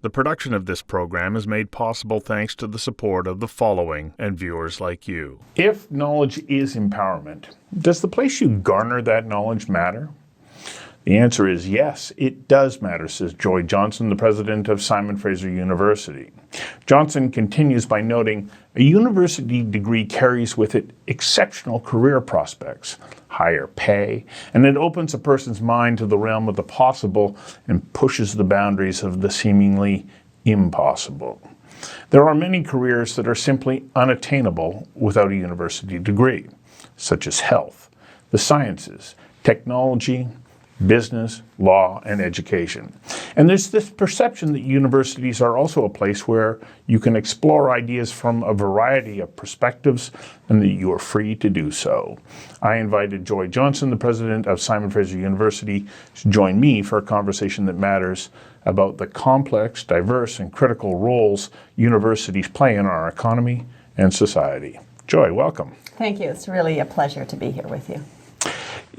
The production of this program is made possible thanks to the support of the following and viewers like you. If knowledge is empowerment, does the place you garner that knowledge matter? The answer is yes, it does matter, says Joy Johnson, the president of Simon Fraser University. Johnson continues by noting, a university degree carries with it exceptional career prospects, higher pay, and it opens a person's mind to the realm of the possible and pushes the boundaries of the seemingly impossible. There are many careers that are simply unattainable without a university degree, such as health, the sciences, technology, business, law, and education. And there's this perception that universities are also a place where you can explore ideas from a variety of perspectives and that you are free to do so. I invited Joy Johnson, the president of Simon Fraser University, to join me for a conversation that matters about the complex, diverse, and critical roles universities play in our economy and society. Joy, welcome. Thank you. It's really a pleasure to be here with you.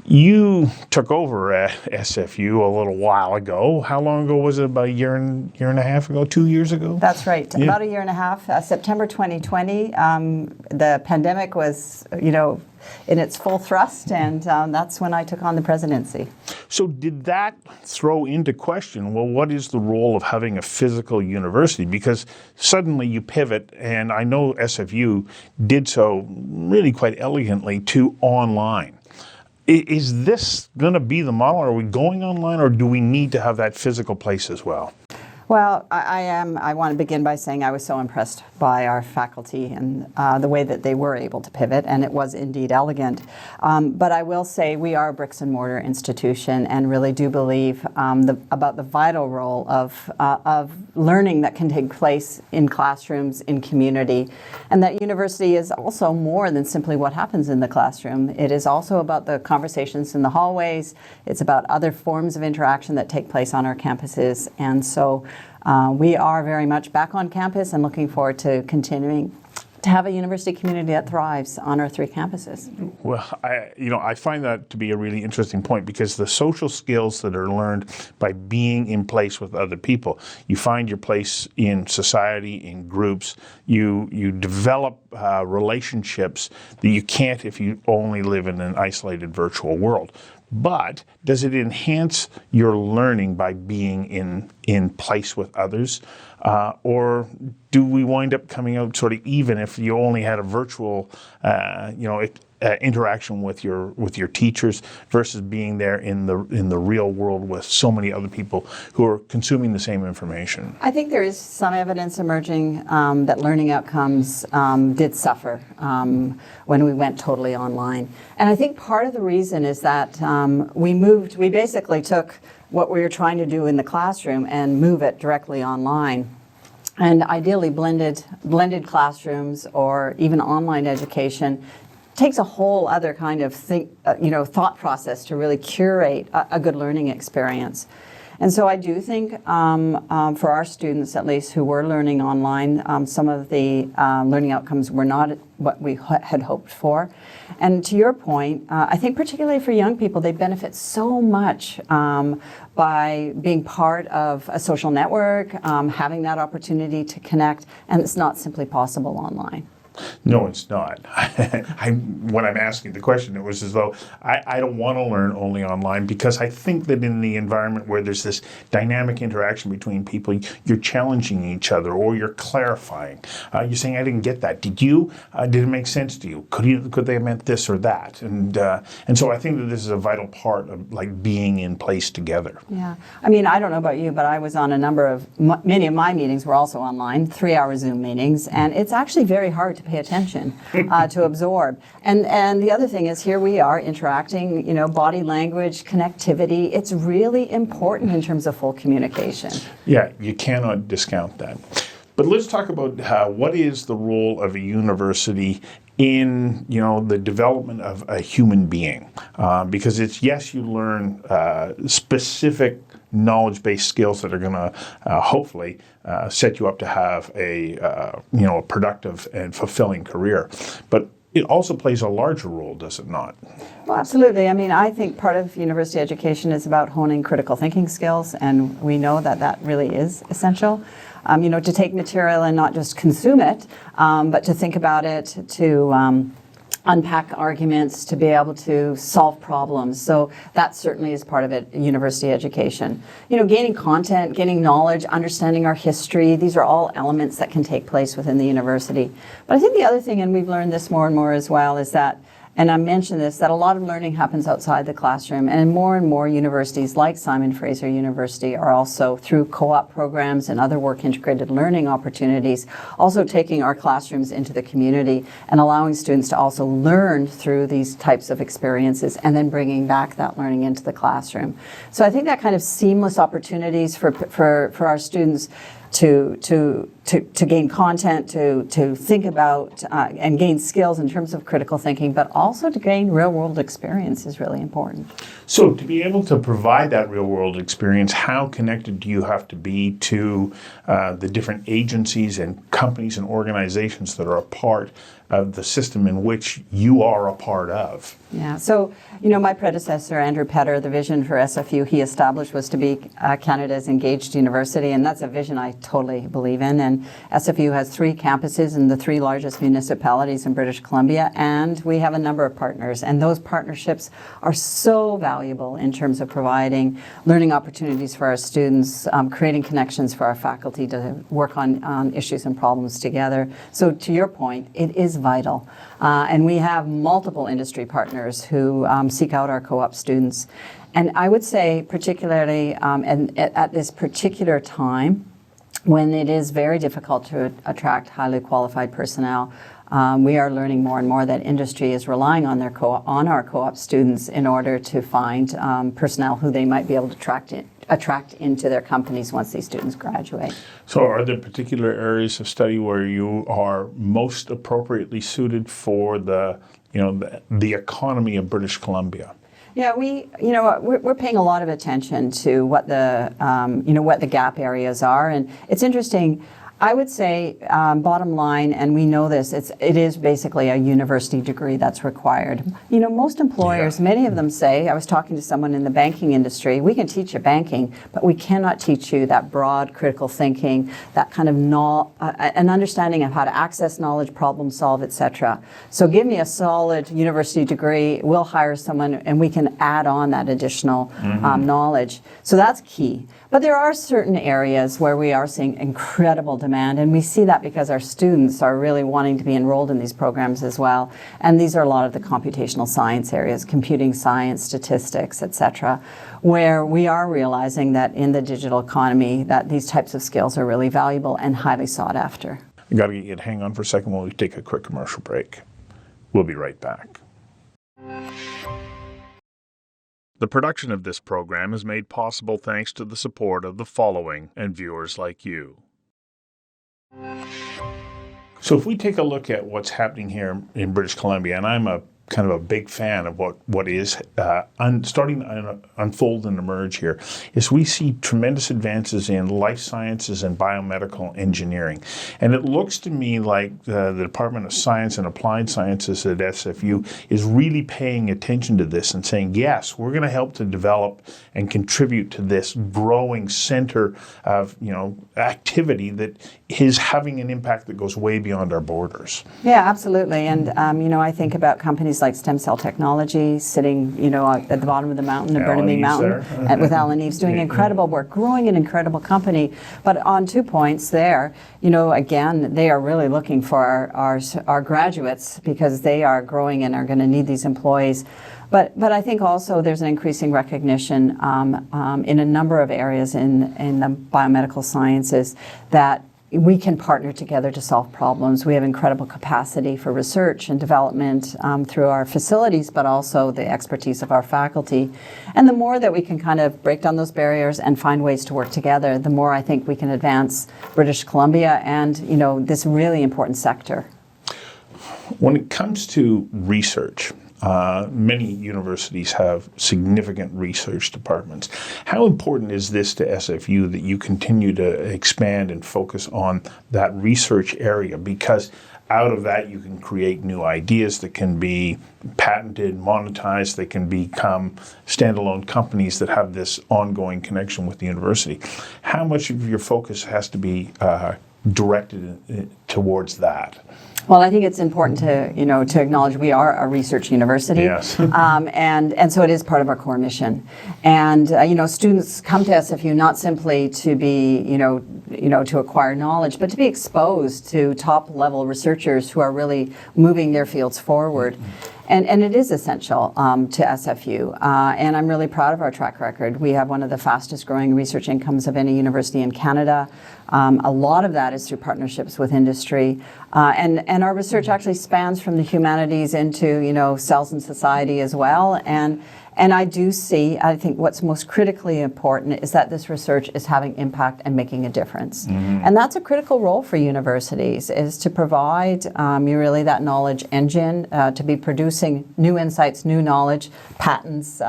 You took over at SFU a little while ago. How long ago was it? About a year and a half ago? 2 years ago? That's right. Yeah. About a year and a half. September 2020. The pandemic was, in its full thrust, and that's when I took on the presidency. So did that throw into question, well, what is the role of having a physical university? Because suddenly you pivot, and I know SFU did so really quite elegantly, to online. Is this going to be the model? Are we going online, or do we need to have that physical place as well? Well, I want to begin by saying I was so impressed by our faculty and the way that they were able to pivot, and it was indeed elegant. But I will say we are a bricks and mortar institution and really do believe about the vital role of learning that can take place in classrooms, in community, and that university is also more than simply what happens in the classroom. It is also about the conversations in the hallways. It's about other forms of interaction that take place on our campuses, and so we are very much back on campus and looking forward to continuing to have a university community that thrives on our 3 campuses. Well, I find that to be a really interesting point, because the social skills that are learned by being in place with other people, you find your place in society, in groups, you develop relationships that you can't if you only live in an isolated virtual world. But does it enhance your learning by being in place with others? Or do we wind up coming out sort of even if you only had a virtual, interaction with your teachers versus being there in the real world with so many other people who are consuming the same information? I think there is some evidence emerging that learning outcomes did suffer when we went totally online. And I think part of the reason is that we basically took what we were trying to do in the classroom and move it directly online. And ideally blended classrooms or even online education takes a whole other kind of thought process to really curate a good learning experience. And so I do think for our students, at least, who were learning online, some of the learning outcomes were not what we had hoped for. And to your point, I think particularly for young people, they benefit so much by being part of a social network, having that opportunity to connect, and it's not simply possible online. No, it's not. When I'm asking the question, it was as though I don't want to learn only online, because I think that in the environment where there's this dynamic interaction between people, you're challenging each other or you're clarifying. You're saying, I didn't get that. Did you? Did it make sense to you? Could they have meant this or that? And so I think that this is a vital part of like being in place together. Yeah. I mean, I don't know about you, but I was on a number of, many of my meetings were also online, 3-hour Zoom meetings, and it's actually very hard to pay attention, to absorb. And the other thing is, here we are interacting, body language, connectivity. It's really important in terms of full communication. Yeah, you cannot discount that. But let's talk about what is the role of a university in the development of a human being, because it's, yes, you learn specific knowledge-based skills that are going to hopefully set you up to have a productive and fulfilling career. But it also plays a larger role, does it not? Well, absolutely. I mean, I think part of university education is about honing critical thinking skills, and we know that that really is essential. To take material and not just consume it, but to think about it, to unpack arguments, to be able to solve problems. So that certainly is part of it, university education. Gaining content, gaining knowledge, understanding our history, these are all elements that can take place within the university. But I think the other thing, and we've learned this more and more as well, is that, and I mentioned this, that a lot of learning happens outside the classroom, and more universities like Simon Fraser University are also, through co-op programs and other work integrated learning opportunities, also taking our classrooms into the community and allowing students to also learn through these types of experiences and then bringing back that learning into the classroom. So I think that kind of seamless opportunities for our students to gain content, to think about and gain skills in terms of critical thinking, but also to gain real-world experience is really important. So to be able to provide that real-world experience, how connected do you have to be to the different agencies and companies and organizations that are a part of the system in which you are a part of? Yeah, so, my predecessor, Andrew Petter, the vision for SFU he established was to be Canada's engaged university, and that's a vision I totally believe in. And SFU has 3 campuses in the 3 largest municipalities in British Columbia, and we have a number of partners, and those partnerships are so valuable in terms of providing learning opportunities for our students, creating connections for our faculty to work on issues and problems together. So to your point, it is vital. And we have multiple industry partners who seek out our co-op students. And I would say particularly and at this particular time, when it is very difficult to attract highly qualified personnel, we are learning more and more that industry is relying on our co-op students in order to find personnel who they might be able to attract into their companies once these students graduate. So are there particular areas of study where you are most appropriately suited for the economy of British Columbia? Yeah, we're paying a lot of attention to what the gap areas are, and it's interesting. I would say, bottom line, and we know this, it is basically a university degree that's required. Most employers, many of them say, I was talking to someone in the banking industry, we can teach you banking, but we cannot teach you that broad critical thinking, that kind of an understanding of how to access knowledge, problem solve, etc. So give me a solid university degree, we'll hire someone, and we can add on that additional knowledge. So that's key. But there are certain areas where we are seeing incredible demand, and we see that because our students are really wanting to be enrolled in these programs as well. And these are a lot of the computational science areas, computing science, statistics, etc., where we are realizing that in the digital economy that these types of skills are really valuable and highly sought after. I got to get you to hang on for a second while we take a quick commercial break. We'll be right back. The production of this program is made possible thanks to the support of the following and viewers like you. So if we take a look at what's happening here in British Columbia, and I'm a kind of a big fan of what is starting to unfold and emerge here, is we see tremendous advances in life sciences and biomedical engineering. And it looks to me like the Department of Science and Applied Sciences at SFU is really paying attention to this and saying, yes, we're going to help to develop and contribute to this growing center of activity that is having an impact that goes way beyond our borders. Yeah, absolutely. And I think about companies like Stem Cell Technology sitting, at the bottom of the mountain, the Burnaby Mountain, with Alan Eves doing incredible work, growing an incredible company. But on 2 points there, again, they are really looking for our graduates because they are growing and are going to need these employees. But I think also there's an increasing recognition in a number of areas in the biomedical sciences that we can partner together to solve problems. We have incredible capacity for research and development through our facilities, but also the expertise of our faculty. And the more that we can kind of break down those barriers and find ways to work together, the more I think we can advance British Columbia and, this really important sector. When it comes to research, many universities have significant research departments. How important is this to SFU that you continue to expand and focus on that research area? Because Out of that, you can create new ideas that can be patented, monetized, they can become standalone companies that have this ongoing connection with the university. How much of your focus has to be directed towards that? Well, I think it's important to acknowledge we are a research university. Yes. And so it is part of our core mission. And students come to SFU not simply to be to acquire knowledge, but to be exposed to top level researchers who are really moving their fields forward. And it is essential to SFU. And I'm really proud of our track record. We have one of the fastest growing research incomes of any university in Canada. A lot of that is through partnerships with industry. And our research actually spans from the humanities into, cells and society as well. And I do see, I think what's most critically important is that this research is having impact and making a difference. And that's a critical role for universities, is to provide you really that knowledge engine, to be producing new insights, new knowledge, patents,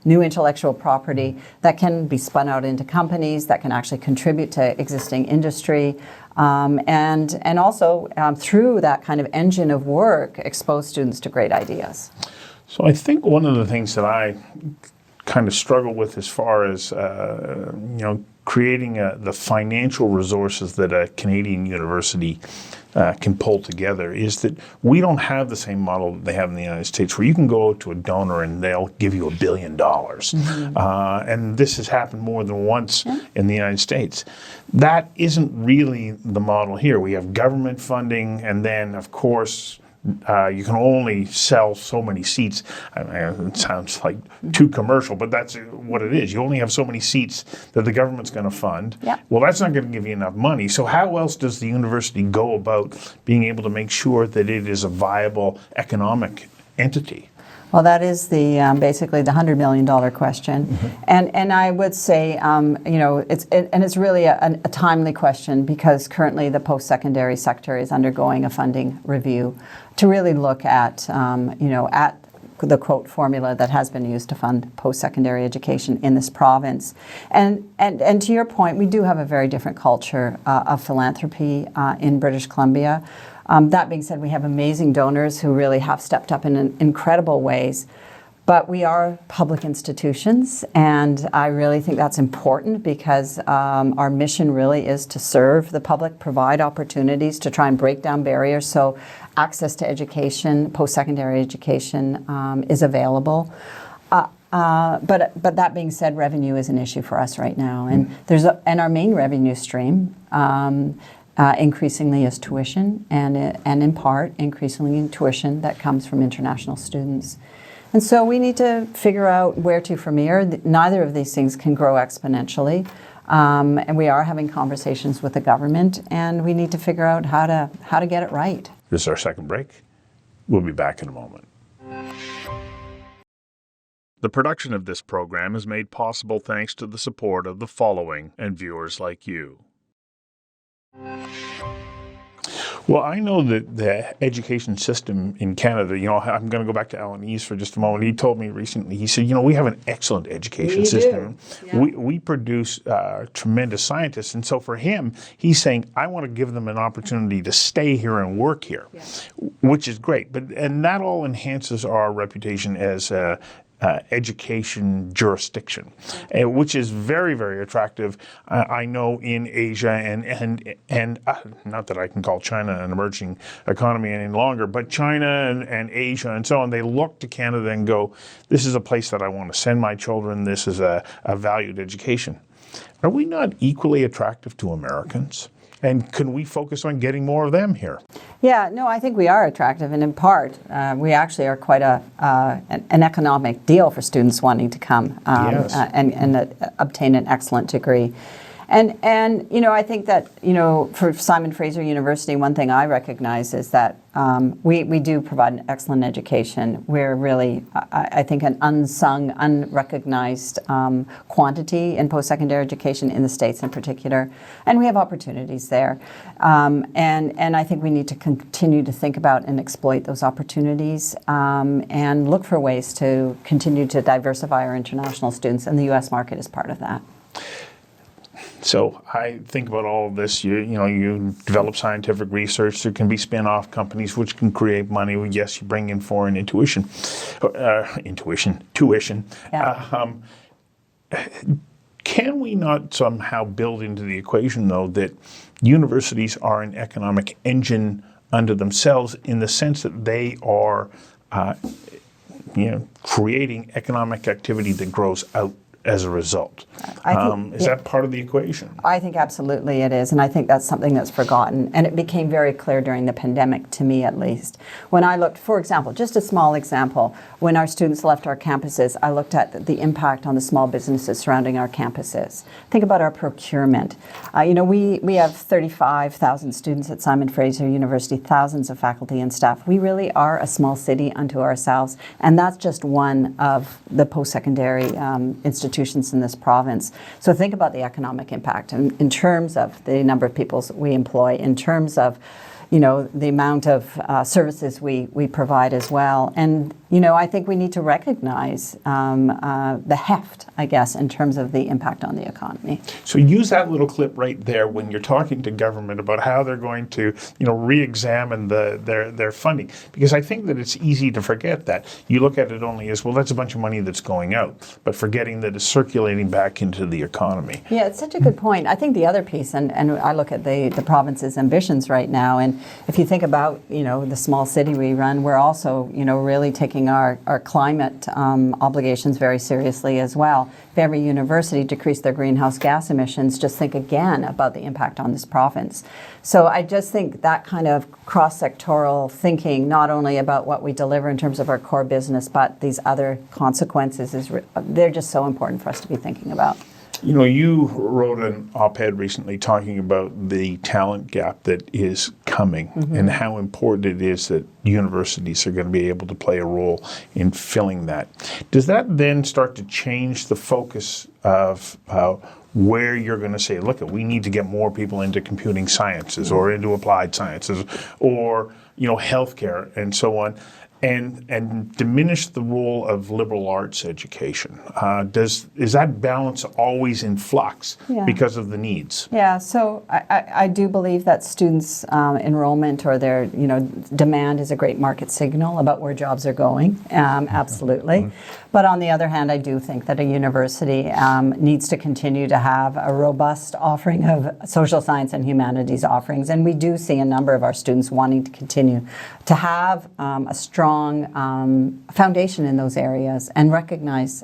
new intellectual property that can be spun out into companies that can actually contribute to existing industry. And also through that kind of engine of work, expose students to great ideas. So I think one of the things that I kind of struggle with as far as creating the financial resources that a Canadian university can pull together is that we don't have the same model that they have in the United States, where you can go to a donor and they'll give you $1 billion. And this has happened more than once in the United States. That isn't really the model here. We have government funding, and then, of course, you can only sell so many seats. I mean, it sounds like too commercial, but that's what it is. You only have so many seats that the government's going to fund. Yep. Well, that's not going to give you enough money. So how else does the university go about being able to make sure that it is a viable economic entity? Well, that is the basically the $100 million question, and I would say it's really a timely question, because currently the post-secondary sector is undergoing a funding review to really look at at the quote formula that has been used to fund post-secondary education in this province. And to your point, we do have a very different culture of philanthropy in British Columbia. That being said, we have amazing donors who really have stepped up in incredible ways. But we are public institutions, and I really think that's important, because our mission really is to serve the public, provide opportunities to try and break down barriers so access to education, post-secondary education, is available. But that being said, revenue is an issue for us right now, and and our main revenue stream increasingly is tuition, and in part increasingly tuition that comes from international students. And so we need to figure out where to from here. Neither of these things can grow exponentially, and we are having conversations with the government, and we need to figure out how to get it right. This is our second break. We'll be back in a moment. The production of this program is made possible thanks to the support of the following and viewers like you. Well, I know that the education system in Canada, I'm going to go back to Alan East for just a moment. He told me recently, he said, we have an excellent education system. Yeah. We produce tremendous scientists. And so for him, he's saying, I want to give them an opportunity to stay here and work here, which is great. And that all enhances our reputation as education jurisdiction, which is very, very attractive. I know in Asia and not that I can call China an emerging economy any longer, but China and Asia and so on, they look to Canada and go, this is a place that I want to send my children. This is a valued education. Are we not equally attractive to Americans? And can we focus on getting more of them here? Yeah, no, I think we are attractive, and in part, we actually are quite an economic deal for students wanting to come and obtain an excellent degree. And I think that for Simon Fraser University, one thing I recognize is that we do provide an excellent education. We're really, I think, an unsung, unrecognized quantity in post-secondary education in the States in particular, and we have opportunities there. And I think we need to continue to think about and exploit those opportunities, and look for ways to continue to diversify our international students, and the U.S. market is part of that. So I think about all of this. You develop scientific research. There can be spin-off companies which can create money. Yes, you bring in foreign tuition. Yeah. Can we not somehow build into the equation, though, that universities are an economic engine unto themselves in the sense that they are, creating economic activity that grows out as a result? Is that part of the equation? I think absolutely it is, and I think that's something that's forgotten, and it became very clear during the pandemic, to me at least. When I looked, for example, just a small example, when our students left our campuses, I looked at the impact on the small businesses surrounding our campuses. Think about our procurement. We have 35,000 students at Simon Fraser University, thousands of faculty and staff. We really are a small city unto ourselves, and that's just one of the post-secondary institutions in this province. So think about the economic impact in terms of the number of people we employ, in terms of the amount of services we provide as well. And, I think we need to recognize the heft, I guess, in terms of the impact on the economy. So use that little clip right there when you're talking to government about how they're going to, re-examine their funding. Because I think that it's easy to forget that. You look at it only as, well, that's a bunch of money that's going out, but forgetting that it's circulating back into the economy. Yeah, it's such a good point. I think the other piece, and I look at the province's ambitions right now, and if you think about, the small city we run, we're also, really taking our climate obligations very seriously as well. If every university decreased their greenhouse gas emissions, just think again about the impact on this province. So I just think that kind of cross-sectoral thinking, not only about what we deliver in terms of our core business, but these other consequences, they're just so important for us to be thinking about. You wrote an op-ed recently talking about the talent gap that is coming and how important it is that universities are going to be able to play a role in filling that. Does that then start to change the focus of where you're going to say, look, we need to get more people into computing sciences or into applied sciences or, healthcare and so on? And diminish the role of liberal arts education? Is that balance always in flux because of the needs? Yeah, so I do believe that students' enrollment or their demand is a great market signal about where jobs are going. Absolutely. But on the other hand, I do think that a university needs to continue to have a robust offering of social science and humanities offerings. And we do see a number of our students wanting to continue to have a strong foundation in those areas and recognize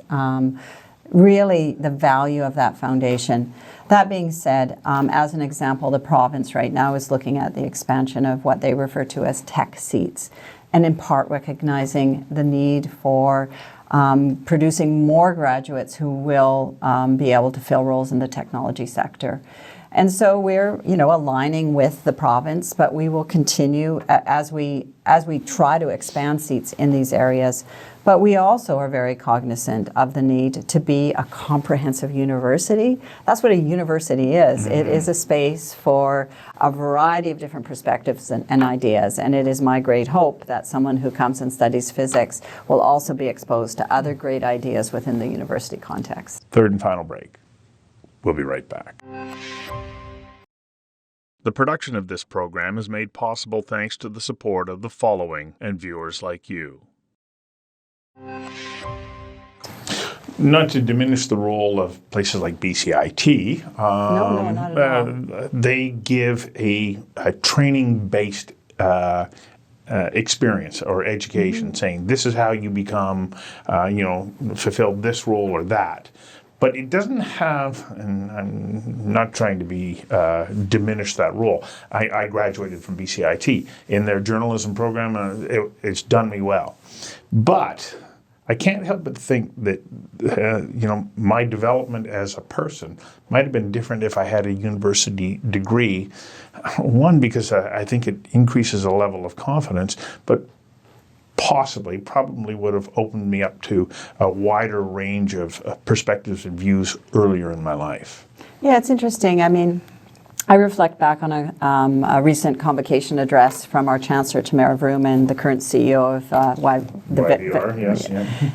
really the value of that foundation. That being said, as an example, the province right now is looking at the expansion of what they refer to as tech seats, and in part recognizing the need for producing more graduates who will be able to fill roles in the technology sector. And so we're, aligning with the province, but we will continue as we try to expand seats in these areas. But we also are very cognizant of the need to be a comprehensive university. That's what a university is. It is a space for a variety of different perspectives and ideas. And it is my great hope that someone who comes and studies physics will also be exposed to other great ideas within the university context. Third and final break. We'll be right back. The production of this program is made possible thanks to the support of the following and viewers like you. Not to diminish the role of places like BCIT, No, not at all. They give a training-based experience or education, saying this is how you become, fulfill this role or that. But it doesn't have, and I'm not trying to be diminish that role. I graduated from BCIT. In their journalism program, it's done me well. But I can't help but think that, my development as a person might have been different if I had a university degree. One, because I think it increases a level of confidence, but probably would have opened me up to a wider range of perspectives and views earlier in my life. Yeah, it's interesting. I mean, I reflect back on a recent convocation address from our Chancellor, Tamara Vrooman, the current CEO of YVR, yes.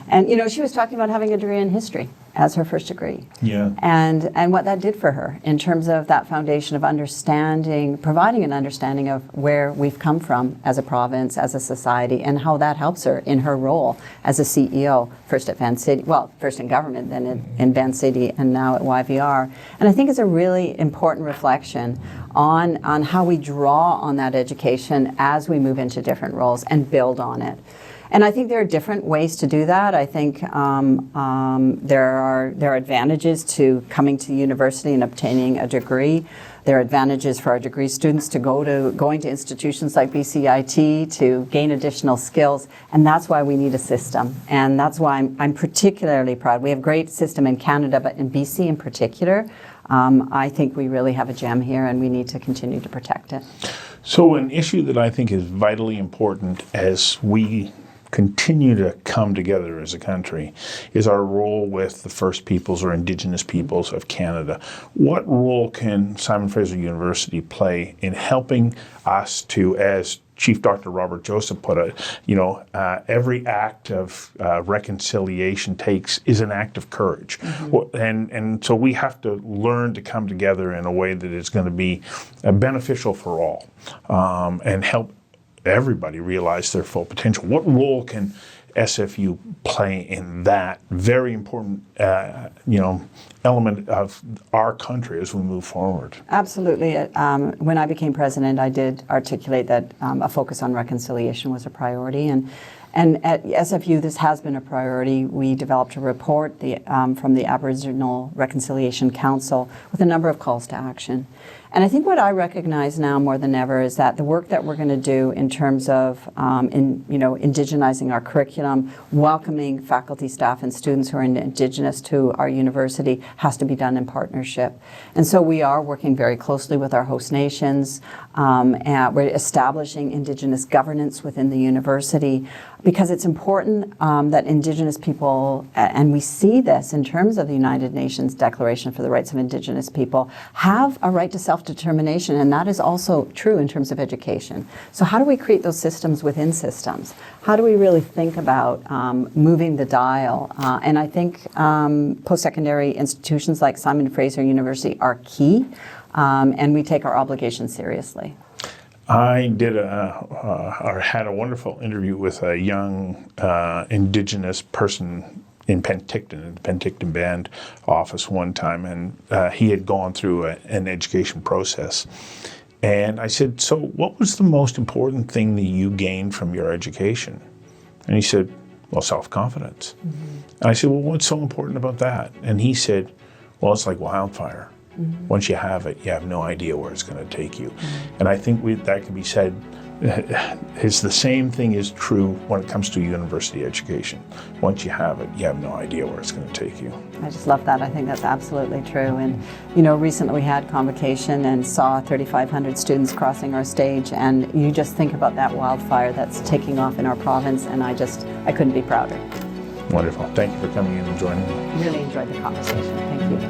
And, she was talking about having a degree in history. as her first degree. Yeah. And what that did for her in terms of that foundation of understanding, providing an understanding of where we've come from as a province, as a society, and how that helps her in her role as a CEO, first at Van City, well, first in government, then in Van City, and now at YVR. And I think it's a really important reflection on how we draw on that education as we move into different roles and build on it. And I think there are different ways to do that. I think there are advantages to coming to university and obtaining a degree. There are advantages for our degree students to going to institutions like BCIT to gain additional skills, and that's why we need a system. And that's why I'm particularly proud. We have a great system in Canada, but in BC in particular, I think we really have a gem here, and we need to continue to protect it. So an issue that I think is vitally important as we continue to come together as a country is our role with the First Peoples or Indigenous peoples of Canada. What role can Simon Fraser University play in helping us to, as Chief Dr. Robert Joseph put it, every act of reconciliation is an act of courage. Mm-hmm. And so we have to learn to come together in a way that is going to be beneficial for all and help everybody realize their full potential. What role can SFU play in that very important, element of our country as we move forward? Absolutely. When I became president, I did articulate that a focus on reconciliation was a priority, and at SFU, this has been a priority. We developed a report from the Aboriginal Reconciliation Council with a number of calls to action. And I think what I recognize now more than ever is that the work that we're going to do in terms of indigenizing our curriculum, welcoming faculty, staff, and students who are Indigenous to our university has to be done in partnership. And so we are working very closely with our host nations. And we're establishing Indigenous governance within the university because it's important that Indigenous people, and we see this in terms of the United Nations Declaration for the Rights of Indigenous People, have a right to self-determination, and that is also true in terms of education. So how do we create those systems within systems? How do we really think about moving the dial? And I think post-secondary institutions like Simon Fraser University are key, and we take our obligations seriously. I had a wonderful interview with a young Indigenous person in Penticton, in the Penticton Band office one time, and he had gone through an education process. And I said, so what was the most important thing that you gained from your education? And he said, well, self-confidence. Mm-hmm. And I said, well, what's so important about that? And he said, well, it's like wildfire. Mm-hmm. Once you have it, you have no idea where it's going to take you. Mm-hmm. And I think that can be said, it's the same thing is true when it comes to university education. Once you have it, you have no idea where it's going to take you. I just love that. I think that's absolutely true. And, recently we had convocation and saw 3,500 students crossing our stage. And you just think about that wildfire that's taking off in our province. And I couldn't be prouder. Wonderful. Thank you for coming in and joining me. Really enjoyed the conversation. Thank you.